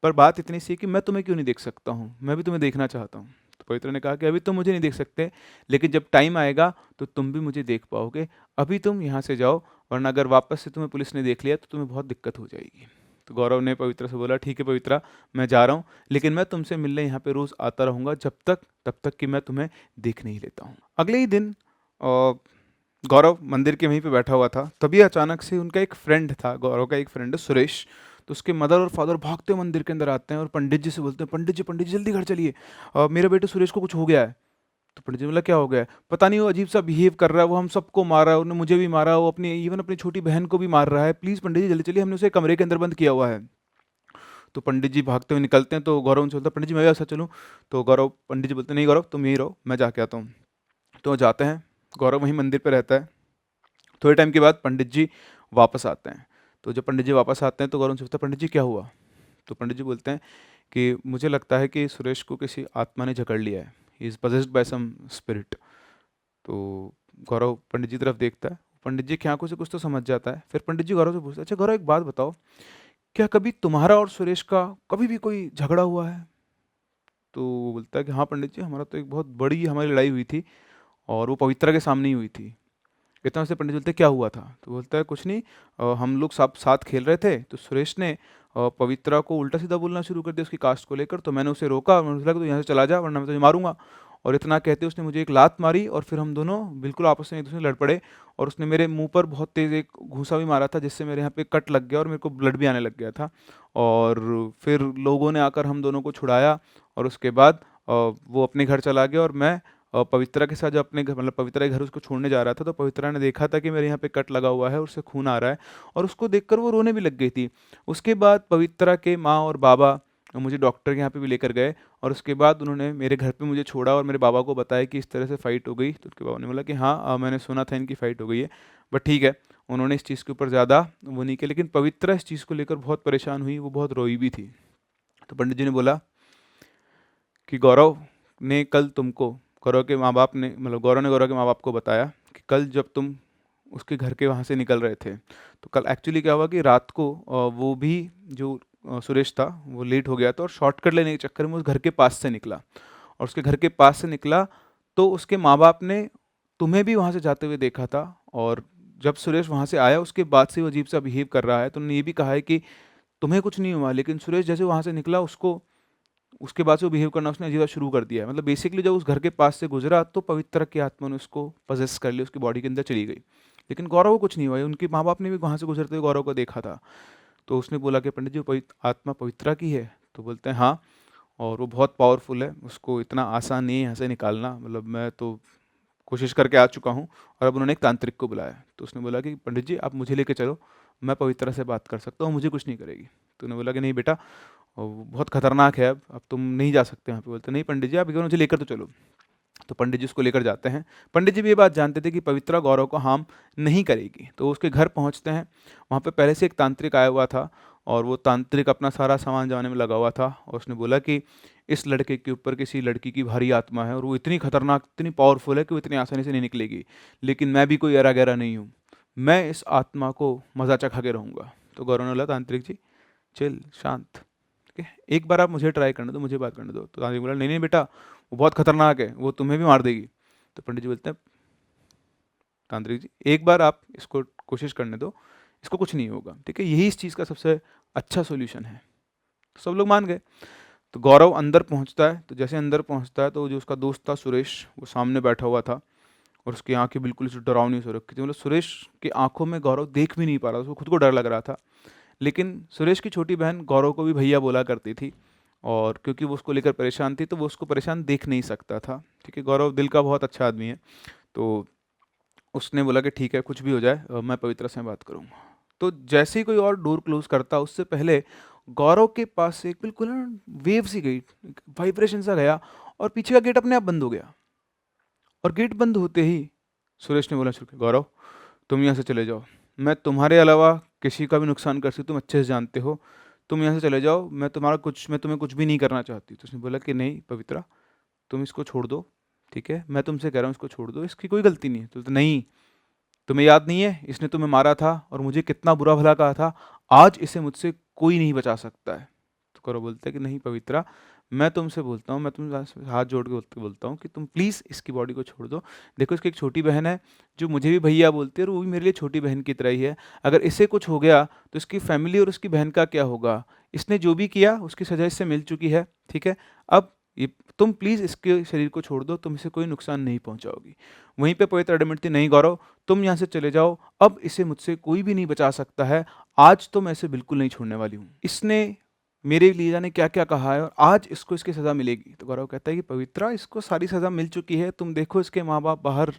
पर बात इतनी सी है कि मैं तुम्हें क्यों नहीं देख सकता हूँ, मैं भी तुम्हें देखना चाहता हूँ। तो पवित्रा ने कहा कि अभी तुम मुझे नहीं देख सकते, लेकिन जब टाइम आएगा तो तुम भी मुझे देख पाओगे। अभी तुम यहाँ से जाओ, वरना अगर वापस से तुम्हें पुलिस ने देख लिया तो तुम्हें बहुत दिक्कत हो जाएगी। तो गौरव ने पवित्रा से बोला, ठीक है पवित्रा, मैं जा रहा हूँ, लेकिन मैं तुमसे मिलने यहाँ पे रोज़ आता रहूँगा तब तक कि मैं तुम्हें देख नहीं लेता हूँ। अगले ही दिन गौरव मंदिर के वहीं पे बैठा हुआ था, तभी अचानक से उनका एक फ्रेंड था, गौरव का एक फ्रेंड है सुरेश। तो उसके मदर और फादर भागते हुए मंदिर के अंदर आते हैं और पंडित जी से बोलते हैं, पंडित जी जल्दी घर चलिए, मेरे बेटे सुरेश को कुछ हो गया है। तो पंडित जी ने बोला, क्या हो गया है? पता नहीं, वो अजीब सा बिहेव कर रहा है, वो हम सबको मार रहा है, उन्होंने मुझे भी मारा, वो अपनी इवन अपनी छोटी बहन को भी मार रहा है, प्लीज़ पंडित जी जल्दी चलिए, हमने उसे कमरे के अंदर बंद किया हुआ है। तो पंडित जी भागते हुए निकलते हैं, तो गौरव उनसे बोलता है, पंडित जी मैं भी ऐसा चलूँ? तो पंडित जी बोलते हैं, नहीं गौरव तुम यहीं रहो, मैं जाके आता हूँ। तो वो जाते हैं, गौरव वहीं मंदिर पर रहता है। थोड़े टाइम के बाद पंडित जी वापस आते हैं। तो जब पंडित जी वापस आते हैं तो गौरव उनसे पूछता है, पंडित जी क्या हुआ? तो पंडित जी बोलते हैं कि मुझे लगता है कि सुरेश को किसी आत्मा ने जकड़ लिया है, he is possessed by some spirit. तो गौरव पंडित जी की तरफ देखता है, पंडित जी की आंखों से कुछ तो समझ जाता है। फिर पंडित जी गौरव से पूछते हैं, अच्छा गौरव एक बात बताओ, क्या कभी तुम्हारा और सुरेश का कभी भी कोई झगड़ा हुआ है? तो वो बोलता है कि हाँ पंडित जी, हमारा तो एक बहुत बड़ी हमारी लड़ाई हुई थी और वो पवित्रा के सामने ही हुई थी। इतना से पंडित बोलते, क्या हुआ था? तो बोलता है कुछ नहीं, हम लोग सब साथ खेल रहे थे, तो सुरेश ने पवित्रा को उल्टा सीधा बोलना शुरू कर दिया उसकी कास्ट को लेकर। तो मैंने उसे रोका, मैंने बोला कि तू यहाँ से चला जा वरना मैं तुझे मारूंगा। और इतना कहते उसने मुझे एक लात मारी और फिर हम दोनों बिल्कुल आपस में एक दूसरे से लड़ पड़े। और उसने मेरे मुंह पर बहुत तेज़ एक घूंसा भी मारा था, जिससे मेरे यहाँ पे कट लग गया और मेरे को ब्लड भी आने लग गया था। और फिर लोगों ने आकर हम दोनों को छुड़ाया और उसके बाद वो अपने घर चला गया और मैं पवित्रा के साथ जब अपने घर मतलब पवित्रा के घर उसको छोड़ने जा रहा था, तो पवित्रा ने देखा था कि मेरे यहाँ पे कट लगा हुआ है और उससे खून आ रहा है, और उसको देखकर वो रोने भी लग गई थी। उसके बाद पवित्रा के माँ और बाबा मुझे डॉक्टर के यहाँ पे भी लेकर गए, और उसके बाद उन्होंने मेरे घर पे मुझे छोड़ा और मेरे बाबा को बताया कि इस तरह से फ़ाइट हो गई। तो उसके बाबा ने बोला कि हाँ मैंने सुना था इनकी फ़ाइट हो गई है, बट ठीक है। उन्होंने इस चीज़ के ऊपर ज़्यादा वो नहीं किया, लेकिन पवित्रा इस चीज़ को लेकर बहुत परेशान हुई, वो बहुत रोई भी थी। तो पंडित जी ने बोला कि गौरव ने कल तुमको गौरव के माँ बाप ने मतलब गौरव ने गौरव के माँ बाप को बताया कि कल जब तुम उसके घर के वहाँ से निकल रहे थे, तो कल एक्चुअली क्या हुआ कि रात को वो भी जो सुरेश था वो लेट हो गया था और शॉर्टकट लेने के चक्कर में उस घर के पास से निकला, और उसके घर के पास से निकला तो उसके माँ बाप ने तुम्हें भी वहाँ से जाते हुए देखा था। और जब सुरेश वहाँ से आया उसके बाद से वो अजीब सा बिहेव कर रहा है, तो उन्होंने ये भी कहा है कि तुम्हें कुछ नहीं हुआ, लेकिन सुरेश जैसे वहाँ से निकला उसको उसके बाद से वो बिहेव करना उसने अजीब शुरू कर दिया है। मतलब बेसिकली जब उस घर के पास से गुजरा तो पवित्र की आत्मा ने उसको पजेस कर लिया, उसकी बॉडी के अंदर चली गई। लेकिन गौरव को कुछ नहीं हुआ, उनके माँ बाप ने भी वहाँ से गुजरते हुए गौरव को देखा था। तो उसने बोला कि पंडित जी आत्मा पवित्रा की है? तो बोलते हैं हाँ, और वो बहुत पावरफुल है, उसको इतना आसान नहीं है यहाँ से निकालना, मतलब मैं तो कोशिश करके आ चुका हूँ। और अब उन्होंने एक तांत्रिक को बुलाया, तो उसने बोला कि पंडित जी आप मुझे लेके चलो, मैं पवित्रा से बात कर सकता हूँ, मुझे कुछ नहीं करेगी। तो उन्होंने बोला कि नहीं बेटा, और वो बहुत खतरनाक है, अब तुम नहीं जा सकते वहाँ पे। बोलते नहीं पंडित जी आप एक बार मुझे लेकर तो चलो। तो पंडित जी उसको लेकर जाते हैं। पंडित जी भी ये बात जानते थे कि पवित्रा गौरव को हार्म नहीं करेगी, तो उसके घर पहुँचते हैं। वहाँ पे पहले से एक तांत्रिक आया हुआ था और वो तांत्रिक अपना सारा सामान जमाने में लगा हुआ था, और उसने बोला कि इस लड़के के ऊपर किसी लड़की की भारी आत्मा है और वो इतनी खतरनाक इतनी पावरफुल है कि वो इतनी आसानी से नहीं निकलेगी, लेकिन मैं भी कोई एरा गहरा नहीं हूँ, मैं इस आत्मा को मजा चखा के रहूँगा। तो गौरव ने बोला तांत्रिक जी चिल शांत, ठीक है, एक बार आप मुझे ट्राई करने दो, मुझे बात करने दो। तो तांत्रिक बोला नहीं नहीं बेटा, वो बहुत खतरनाक है, वो तुम्हें भी मार देगी। तो पंडित जी बोलते हैं तांत्रिक जी एक बार आप इसको कोशिश करने दो, इसको कुछ नहीं होगा, ठीक है, यही इस चीज़ का सबसे अच्छा सोल्यूशन है। तो सब लोग मान गए। तो गौरव अंदर पहुंचता है, तो जैसे अंदर पहुंचता है तो जो उसका दोस्त था सुरेश वो सामने बैठा हुआ था, और उसकी आंखें बिल्कुल इसे डरावनी सी रखी थी, मतलब सुरेश की आंखों में गौरव देख भी नहीं पा रहा था, उसको खुद को डर लग रहा था। लेकिन सुरेश की छोटी बहन गौरव को भी भैया बोला करती थी, और क्योंकि वो उसको लेकर परेशान थी तो वो उसको परेशान देख नहीं सकता था, ठीक है, गौरव दिल का बहुत अच्छा आदमी है। तो उसने बोला कि ठीक है कुछ भी हो जाए, मैं पवित्रा से बात करूंगा। तो जैसे ही कोई और डोर क्लोज करता उससे पहले गौरव के पास से एक बिल्कुल ना वेव सी गई, वाइब्रेशन सा गया, और पीछे का गेट अपने आप बंद हो गया। और गेट बंद होते ही सुरेश ने बोला शुरू किया, गौरव तुम यहाँ से चले जाओ, मैं तुम्हारे अलावा किसी का भी नुकसान कर सकती हूँ, तुम अच्छे से जानते हो, तुम यहाँ से चले जाओ, मैं तुम्हें कुछ भी नहीं करना चाहती। तो उसने बोला कि नहीं पवित्रा, तुम इसको छोड़ दो, ठीक है, मैं तुमसे कह रहा हूँ इसको छोड़ दो, इसकी कोई गलती नहीं है। तो नहीं, तुम्हें याद नहीं है इसने तुम्हें मारा था और मुझे कितना बुरा भला कहा था, आज इसे मुझसे कोई नहीं बचा सकता है। तो कौरव बोलते हैं कि नहीं पवित्रा, मैं तुमसे बोलता हूँ, मैं तुमसे हाथ जोड़ के बोलता हूँ कि तुम प्लीज़ इसकी बॉडी को छोड़ दो। देखो इसकी एक छोटी बहन है, जो मुझे भी भैया बोलती है और वो भी मेरे लिए छोटी बहन की तरह ही है। अगर इसे कुछ हो गया, तो इसकी फैमिली और उसकी बहन का क्या होगा? इसने जो भी किया, उसकी सज़ा इससे मिल चुकी है, ठीक है? अब ये तुम प्लीज़ इसके शरीर को छोड़ दो, तुम इसे कोई नुकसान नहीं पहुँचाओगी। वहीं पे पवित्र एडमिट थी, नहीं गौरव, तुम यहाँ से चले जाओ, अब इसे मुझसे कोई भी नहीं बचा सकता है। आज तो मैं इसे बिल्कुल नहीं छोड़ने वाली हूँ। इसने मेरे लीजा ने क्या-क्या कहा है और आज इसको इसकी सज़ा मिलेगी। तो गौरव कहता है कि पवित्रा, इसको सारी सज़ा मिल चुकी है। तुम देखो इसके माँ-बाप बाहर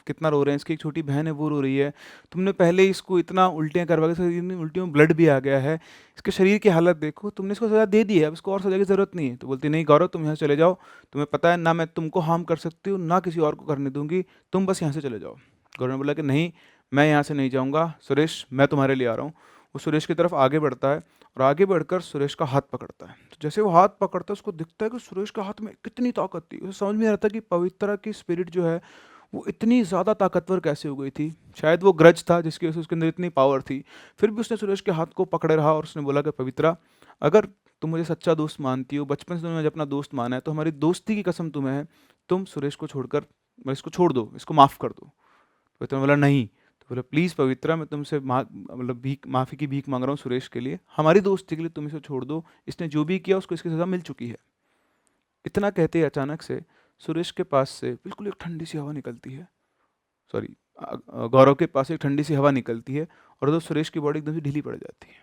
कितना रो रहे हैं, इसकी एक छोटी बहन है वो रो रही है। तुमने पहले ही इसको इतना उल्टियाँ करवा के, इतनी उल्टियों में ब्लड भी आ गया है। इसके शरीर की हालत देखो, तुमने इसको सज़ा दे दी है, अब इसको और सज़ा की ज़रूरत नहीं है। तो बोलती नहीं गौरव, तुम यहाँ से चले जाओ। तुम्हें पता है ना मैं तुमको हार्म कर सकती हूँ, ना किसी और को करने दूँगी। तुम बस यहाँ से चले जाओ। गौरव ने बोला कि नहीं, मैं यहाँ से नहीं जाऊँगा। सुरेश, मैं तुम्हारे लिए आ रहा हूँ। वो सुरेश की तरफ आगे बढ़ता है और आगे बढ़कर सुरेश का हाथ पकड़ता है। तो जैसे वो हाथ पकड़ता है, उसको दिखता है कि सुरेश के हाथ में कितनी ताकत थी। उसे समझ में नहीं आता कि पवित्रा की स्पिरिट जो है वो इतनी ज़्यादा ताकतवर कैसे हो गई थी। शायद वो ग्रज था जिसकी वजह से उसके अंदर इतनी पावर थी। फिर भी उसने सुरेश के हाथ को पकड़े रहा और उसने बोला कि पवित्रा, अगर तुम मुझे सच्चा दोस्त मानती हो, बचपन से तुमने मुझे अपना दोस्त माना है, तो हमारी दोस्ती की कसम तुम्हें है, तुम सुरेश को छोड़कर इसको छोड़ दो, इसको माफ़ कर दो। पवित्रा ने बोला नहीं। तो बोला प्लीज़ पवित्रा, मैं तुमसे मतलब भीख, माफ़ी की भीख मांग रहा हूँ सुरेश के लिए, हमारी दोस्ती के लिए तुम इसे छोड़ दो। इसने जो भी किया उसको इसकी सज़ा मिल चुकी है। इतना कहते ही अचानक से सुरेश के पास से बिल्कुल एक ठंडी सी हवा निकलती है। सॉरी, गौरव के पास एक ठंडी सी हवा निकलती है और तो सुरेश की बॉडी एकदम से ढीली पड़ जाती है।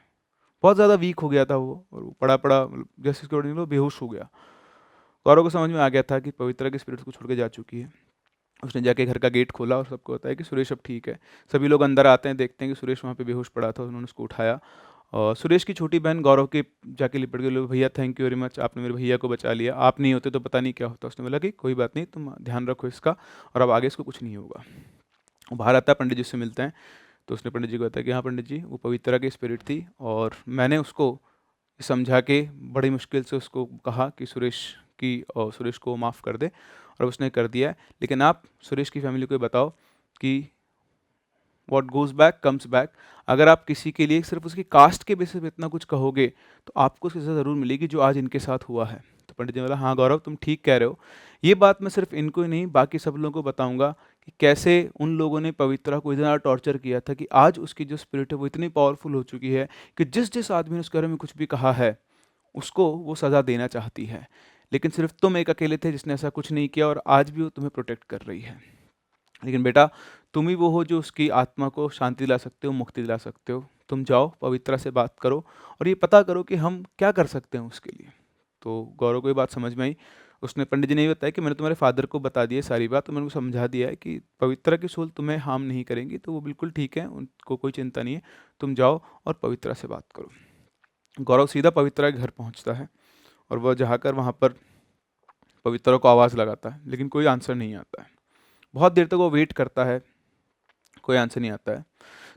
बहुत ज़्यादा वीक हो गया था वो, और वो पड़ा पड़ा मतलब जैसे उसकी बॉडी निकली, वो बेहोश हो गया। गौरव को समझ में आ गया था कि पवित्रा की स्पिरिट को छोड़ के जा चुकी है। उसने जाके घर का गेट खोला और सबको बताया कि सुरेश अब ठीक है। सभी लोग अंदर आते हैं, देखते हैं कि सुरेश वहाँ पे बेहोश पड़ा था। उन्होंने उसको उठाया और सुरेश की छोटी बहन गौरव के जाके लिपट गई, भैया थैंक यू वेरी मच, आपने मेरे भैया को बचा लिया, आप नहीं होते तो पता नहीं क्या होता। उसने बोला कि कोई बात नहीं, तुम ध्यान रखो इसका, और अब आगे इसको कुछ नहीं होगा। वो बाहर आता है, पंडित जी से मिलते हैं। तो उसने पंडित जी को बताया कि हाँ पंडित जी, वो पवित्रा की स्पिरिट थी और मैंने उसको समझा के बड़ी मुश्किल से उसको कहा कि सुरेश को माफ़ कर दे, और उसने कर दिया है। लेकिन आप सुरेश की फैमिली को ये बताओ कि what goes back comes back. अगर आप किसी के लिए सिर्फ उसकी कास्ट के बेसिस पे इतना कुछ कहोगे, तो आपको उसकी सज़ा ज़रूर मिलेगी, जो आज इनके साथ हुआ है। तो पंडित जी ने बोला हाँ गौरव, तुम ठीक कह रहे हो। ये बात मैं सिर्फ इनको ही नहीं, बाकी सब लोगों को बताऊंगा कि कैसे उन लोगों ने पवित्रा को इतना टॉर्चर किया था कि आज उसकी जो स्पिरिट है वो इतनी पावरफुल हो चुकी है कि जिस जिस आदमी ने उसके बारे में कुछ भी कहा है, उसको वो सज़ा देना चाहती है। लेकिन सिर्फ तुम एक अकेले थे जिसने ऐसा कुछ नहीं किया, और आज भी वो तुम्हें प्रोटेक्ट कर रही है। लेकिन बेटा, तुम ही वो हो जो उसकी आत्मा को शांति दिला सकते हो, मुक्ति दिला सकते हो। तुम जाओ, पवित्रा से बात करो और ये पता करो कि हम क्या कर सकते हैं उसके लिए। तो गौरव को ये बात समझ में आई। उसने पंडित जी ने ये बताया कि मैंने तुम्हारे फादर को बता दी है सारी बात, तो मैंने उनको समझा दिया है कि पवित्रा की सोल तुम्हें हार्म नहीं करेंगी, तो वो बिल्कुल ठीक है, उनको कोई चिंता नहीं है। तुम जाओ और पवित्रा से बात करो। गौरव सीधा पवित्रा के घर पहुंचता है और वह जाकर वहाँ पर पवित्रा को आवाज़ लगाता है, लेकिन कोई आंसर नहीं आता है। बहुत देर तक वो वेट करता है, कोई आंसर नहीं आता है।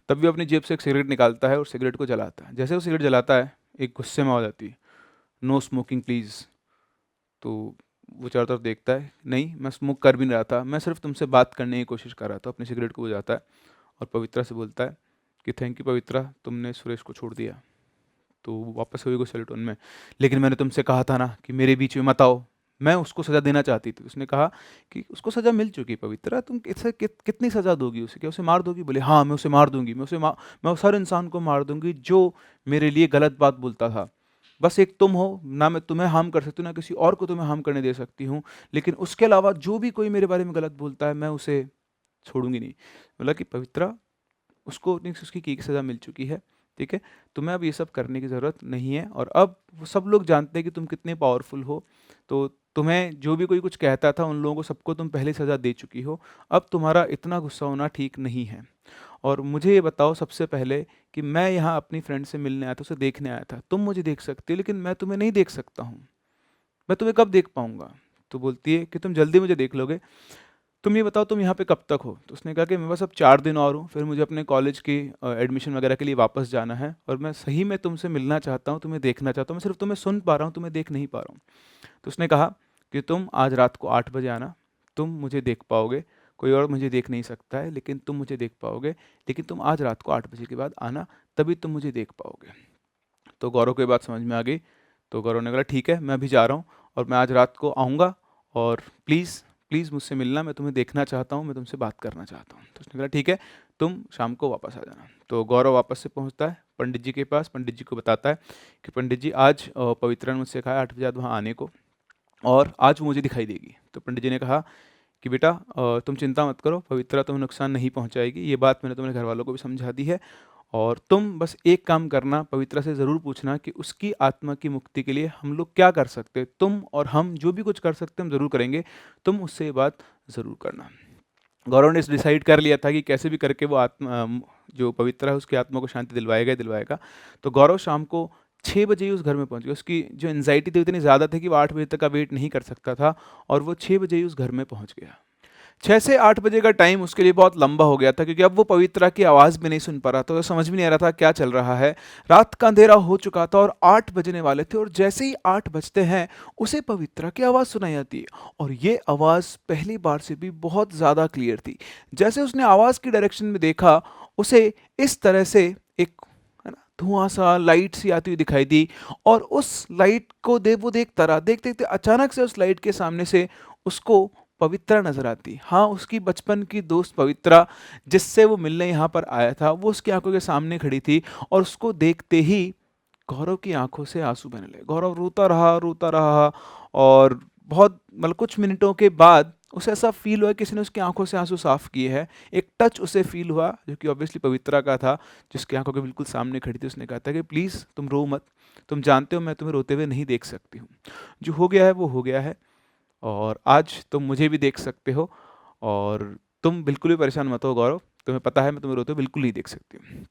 तब भी अपनी जेब से एक सिगरेट निकालता है और सिगरेट को जलाता है। जैसे वो सिगरेट जलाता है, एक गुस्से में आ जाती है, नो स्मोकिंग प्लीज़। तो वो चारों तरफ देखता है, नहीं मैं स्मोक कर भी नहीं रहा था, मैं सिर्फ तुमसे बात करने की कोशिश कर रहा था। अपनी सिगरेट को बुझाता है और पवित्रा से बोलता है कि थैंक यू पवित्रा, तुमने सुरेश को छोड़ दिया। तो वो वापस हुई गुस्सैल टोन में, लेकिन मैंने तुमसे कहा था ना कि मेरे बीच में मत आओ, मैं उसको सज़ा देना चाहती थी। उसने कहा कि उसको सज़ा मिल चुकी पवित्रा, तुम इससे कितनी सज़ा दोगी उसे, क्या उसे मार दोगी? बोले हाँ मैं उसे मार दूंगी, मैं उस हर इंसान को मार दूंगी जो मेरे लिए गलत बात बोलता था। बस एक तुम हो ना, मैं तुम्हें हार्म कर सकती हूँ ना किसी और को तुम्हें हार्म करने दे सकती हूँ, लेकिन उसके अलावा जो भी कोई मेरे बारे में गलत बोलता है मैं उसे छोड़ूंगी नहीं। बोला कि पवित्रा, उसको उसकी की सज़ा मिल चुकी है, ठीक है, तुम्हें अब ये सब करने की ज़रूरत नहीं है, और अब वो सब लोग जानते हैं कि तुम कितने पावरफुल हो। तो तुम्हें जो भी कोई कुछ कहता था उन लोगों को सबको तुम पहले सज़ा दे चुकी हो। अब तुम्हारा इतना गुस्सा होना ठीक नहीं है। और मुझे ये बताओ सबसे पहले कि मैं यहाँ अपनी फ्रेंड से मिलने आया था, उसे देखने आया था, तुम मुझे देख सकती हो लेकिन मैं तुम्हें नहीं देख सकता हूँ। मैं तुम्हें कब देख पाऊंगा? तो बोलती है कि तुम जल्दी मुझे देख लोगे। तुम ये बताओ तुम यहाँ पे कब तक हो? तो उसने कहा कि मेरे पास अब 4 दिन और हूँ, फिर मुझे अपने कॉलेज की एडमिशन वगैरह के लिए वापस जाना है, और मैं सही में तुमसे मिलना चाहता हूँ, तुम्हें देखना चाहता हूँ, मैं सिर्फ तुम्हें सुन पा रहा हूँ, तुम्हें देख नहीं पा रहा हूँ। तो उसने कहा कि तुम आज रात को 8 बजे आना, तुम मुझे देख पाओगे, कोई और मुझे देख नहीं सकता है लेकिन तुम मुझे देख पाओगे, लेकिन तुम आज रात को 8 बजे के बाद आना, तभी तुम मुझे देख पाओगे। तो गौरव को ये बात समझ में आ गई। तो गौरव ने कहा ठीक है, मैं अभी जा रहा हूँ, और मैं आज रात को आऊँगा और प्लीज़ प्लीज़ मुझसे मिलना, मैं तुम्हें देखना चाहता हूँ, मैं तुमसे बात करना चाहता हूँ। तो उसने कहा ठीक है, तुम शाम को वापस आ जाना। तो गौरव वापस से पहुँचता है पंडित जी के पास, पंडित जी को बताता है कि पंडित जी आज पवित्रा ने मुझसे कहा है 8 बजे बाद वहाँ आने को, और आज वो मुझे दिखाई देगी। तो पंडित जी ने कहा कि बेटा तुम चिंता मत करो, पवित्रा तुम्हें नुकसान नहीं पहुँचाएगी, ये बात मैंने तुम्हारे घर वालों को भी समझा दी है। और तुम बस एक काम करना, पवित्रा से ज़रूर पूछना कि उसकी आत्मा की मुक्ति के लिए हम लोग क्या कर सकते हैं। तुम और हम जो भी कुछ कर सकते हैं हम ज़रूर करेंगे, तुम उससे ये बात ज़रूर करना। गौरव ने डिसाइड कर लिया था कि कैसे भी करके वो जो पवित्रा है उसकी आत्मा को शांति दिलवाएगा ही दिलवाएगा। तो गौरव शाम को 6 बजे ही उस घर में पहुंच गया। उसकी जो एंजाइटी थी इतनी ज़्यादा थी कि वो 8 बजे तक का वेट नहीं कर सकता था, और वो 6 बजे ही उस घर में पहुंच गया। 6 से 8 बजे का टाइम उसके लिए बहुत लंबा हो गया था, क्योंकि अब वो पवित्रा की आवाज़ भी नहीं सुन पा रहा था, तो समझ भी नहीं आ रहा था क्या चल रहा है। रात का अंधेरा हो चुका था और 8 बजने वाले थे, और जैसे ही 8 बजते हैं उसे पवित्रा की आवाज़ सुनाई आती है, और ये आवाज़ पहली बार से भी बहुत ज़्यादा क्लियर थी। जैसे उसने आवाज़ की डायरेक्शन में देखा, उसे इस तरह से एक, है ना, धुआं सा, लाइट सी आती हुई दिखाई दी, और उस लाइट को वो देखता रहा। देखते देखते अचानक से उस लाइट के सामने से उसको पवित्रा नजर आती। हाँ, उसकी बचपन की दोस्त पवित्रा, जिससे वो मिलने यहाँ पर आया था, वो उसकी आंखों के सामने खड़ी थी, और उसको देखते ही गौरव की आंखों से आंसू बहने लगे। गौरव रोता रहा, और बहुत मतलब कुछ मिनटों के बाद उसे ऐसा फील हुआ कि किसी ने उसकी आंखों से आंसू साफ किए हैं। एक टच उसे फील हुआ, जो कि ऑब्वियसली पवित्रा का था, जिसकी आंखों के बिल्कुल सामने खड़ी थी। उसने कहा था कि प्लीज़ तुम रो मत, तुम जानते हो मैं तुम्हें रोते हुए नहीं देख सकती हूँ। जो हो गया है वो हो गया है, और आज तुम मुझे भी देख सकते हो, और तुम बिल्कुल भी परेशान मत हो गौरव, तुम्हें पता है मैं तुम्हें रोते हुए बिल्कुल नहीं देख सकती हूँ।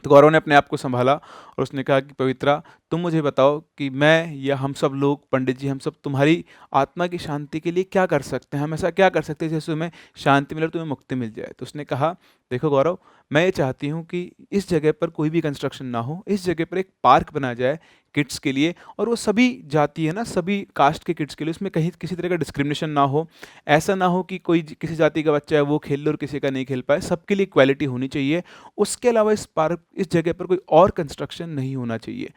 तो गौरव ने अपने आप को संभाला, और उसने कहा कि पवित्रा, तुम मुझे बताओ कि मैं या हम सब लोग, पंडित जी, हम सब तुम्हारी आत्मा की शांति के लिए क्या कर सकते हैं, हम ऐसा क्या कर सकते हैं जिससे तुम्हें शांति मिले और तुम्हें मुक्ति मिल जाए। तो उसने कहा, देखो गौरव, मैं ये चाहती हूँ कि इस जगह पर कोई भी कंस्ट्रक्शन ना हो, इस जगह पर एक पार्क बनाया जाए किड्स के लिए, और वो सभी जाति है ना, सभी कास्ट के किड्स के लिए, उसमें कहीं किसी तरह का डिस्क्रिमिनेशन ना हो। ऐसा ना हो कि कोई किसी जाति का बच्चा है वो खेल ले और किसी का नहीं खेल पाए, सबके लिए इक्वालिटी होनी चाहिए। उसके अलावा इस जगह पर कोई और कंस्ट्रक्शन नहीं होना चाहिए।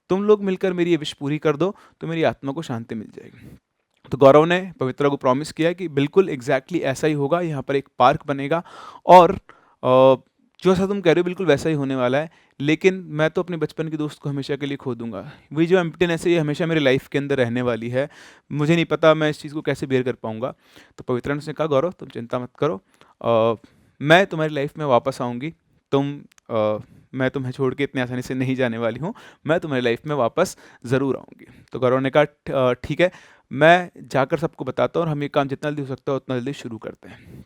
तुम लोग मिलकर मेरी ये विश पूरी कर दो तो मेरी आत्मा को शांति मिल जाएगी। तो गौरव ने पवित्रा को प्रॉमिस किया कि बिल्कुल एग्जैक्टली ऐसा ही होगा, यहाँ पर एक पार्क बनेगा, और जो ऐसा तुम कह रहे हो बिल्कुल वैसा ही होने वाला है। लेकिन मैं तो अपने बचपन की दोस्त को हमेशा के लिए खो दूंगा, वही जो एम्प्टीनेस है ये हमेशा मेरी लाइफ के अंदर रहने वाली है, मुझे नहीं पता मैं इस चीज़ को कैसे बेयर कर पाऊंगा। तो पवित्रा ने उसने कहा, गौरव तुम चिंता मत करो, मैं तुम्हारी लाइफ में वापस आऊँगी, तुम मैं तुम्हें छोड़ के इतनी आसानी से नहीं जाने वाली हूँ, मैं तुम्हारी लाइफ में वापस ज़रूर आऊँगी। तो गौरव ने कहा, ठीक है, मैं जाकर सबको बताता हूँ, और हम ये काम जितना जल्दी हो सकता है उतना जल्दी शुरू करते हैं।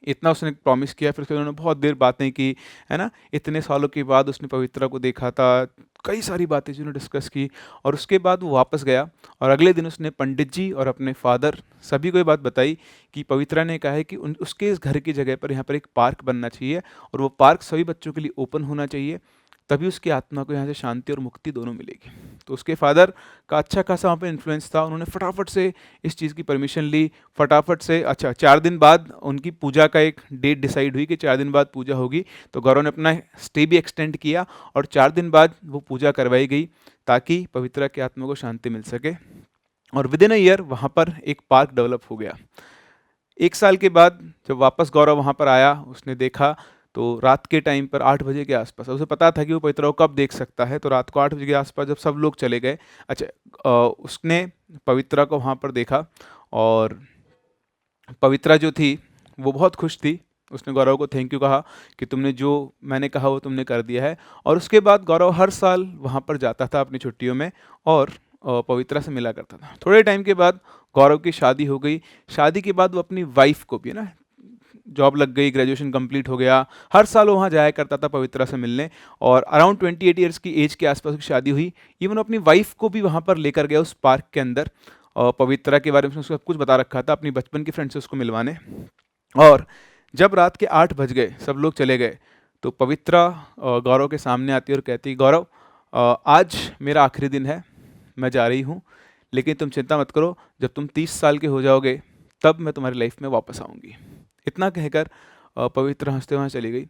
इतना उसने प्रॉमिस किया, फिर उन्होंने बहुत देर बातें की, है ना, इतने सालों के बाद उसने पवित्रा को देखा था, कई सारी बातें जिन्होंने डिस्कस की, और उसके बाद वो वापस गया, और अगले दिन उसने पंडित जी और अपने फादर सभी को ये बात बताई कि पवित्रा ने कहा है कि उसके इस घर की जगह पर यहाँ पर एक पार्क बनना चाहिए, और वो पार्क सभी बच्चों के लिए ओपन होना चाहिए, तभी उसकी आत्मा को यहाँ से शांति और मुक्ति दोनों मिलेगी। तो उसके फादर का अच्छा खासा वहाँ पे इन्फ्लुएंस था, उन्होंने फटाफट से इस चीज़ की परमिशन ली, फटाफट से। अच्छा, 4 दिन बाद उनकी पूजा का एक डेट डिसाइड हुई कि 4 दिन बाद पूजा होगी, तो गौरव ने अपना स्टे भी एक्सटेंड किया, और 4 दिन बाद वो पूजा करवाई गई ताकि पवित्रा की आत्मा को शांति मिल सके, और विद इन अ ईयर वहाँ पर एक पार्क डेवलप हो गया। 1 साल के बाद जब वापस गौरव वहाँ पर आया, उसने देखा तो रात के टाइम पर 8 बजे के आसपास, उसे पता था कि वो पवित्रा को कब देख सकता है, तो रात को 8 बजे के आसपास जब सब लोग चले गए, अच्छा, उसने पवित्रा को वहाँ पर देखा, और पवित्रा जो थी वो बहुत खुश थी। उसने गौरव को थैंक यू कहा कि तुमने जो मैंने कहा वो तुमने कर दिया है, और उसके बाद गौरव हर साल वहाँ पर जाता था अपनी छुट्टियों में, और पवित्रा से मिला करता था। थोड़े टाइम के बाद गौरव की शादी हो गई। शादी के बाद वो अपनी वाइफ को भी, है ना, जॉब लग गई, ग्रेजुएशन कंप्लीट हो गया, हर साल वो वहाँ जाया करता था पवित्रा से मिलने, और अराउंड 28 ईयर्स की एज के आसपास उसकी शादी हुई। इवन अपनी वाइफ को भी वहाँ पर लेकर गया उस पार्क के अंदर, और पवित्रा के बारे में उसने सब कुछ बता रखा था, अपनी बचपन की फ्रेंड से उसको मिलवाने। और जब रात के 8 बज गए, सब लोग चले गए, तो पवित्रा गौरव के सामने आती है और कहती, गौरव आज मेरा आखिरी दिन है, मैं जा रही हूँ, लेकिन तुम चिंता मत करो, जब तुम 30 साल के हो जाओगे तब मैं तुम्हारी लाइफ में वापस आऊँगी। इतना कहकर पवित्रा हंसते वहाँ चली गई।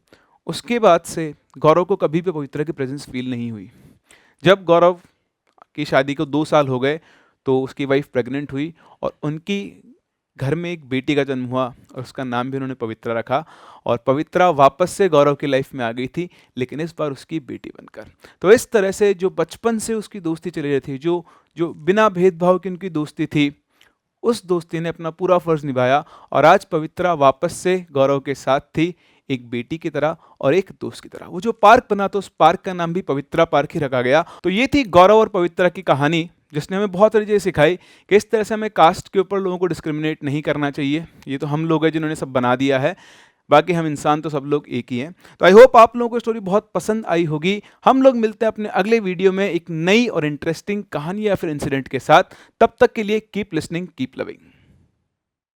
उसके बाद से गौरव को कभी भी पवित्रा की प्रेजेंस फील नहीं हुई। जब गौरव की शादी को 2 साल हो गए, तो उसकी वाइफ प्रेग्नेंट हुई और उनकी घर में एक बेटी का जन्म हुआ और उसका नाम भी उन्होंने पवित्रा रखा। और पवित्रा वापस से गौरव की लाइफ में आ गई थी, लेकिन इस बार उसकी बेटी बनकर। तो इस तरह से जो बचपन से उसकी दोस्ती चली रही थी, जो जो बिना भेदभाव की उनकी दोस्ती थी, उस दोस्ती ने अपना पूरा फर्ज निभाया और आज पवित्रा वापस से गौरव के साथ थी, एक बेटी की तरह और एक दोस्त की तरह। वो जो पार्क बना था, उस पार्क का नाम भी पवित्रा पार्क ही रखा गया। तो ये थी गौरव और पवित्रा की कहानी, जिसने हमें बहुत सारी चीज़ें सिखाई कि इस तरह से हमें कास्ट के ऊपर लोगों को डिस्क्रिमिनेट नहीं करना चाहिए। ये तो हम लोग हैं जिन्होंने सब बना दिया है, बाकी हम इंसान तो सब लोग एक ही हैं। तो आई होप आप लोगों को स्टोरी बहुत पसंद आई होगी। हम लोग मिलते हैं अपने अगले वीडियो में एक नई और इंटरेस्टिंग कहानी या फिर इंसिडेंट के साथ। तब तक के लिए कीप लिसनिंग, कीप लविंग।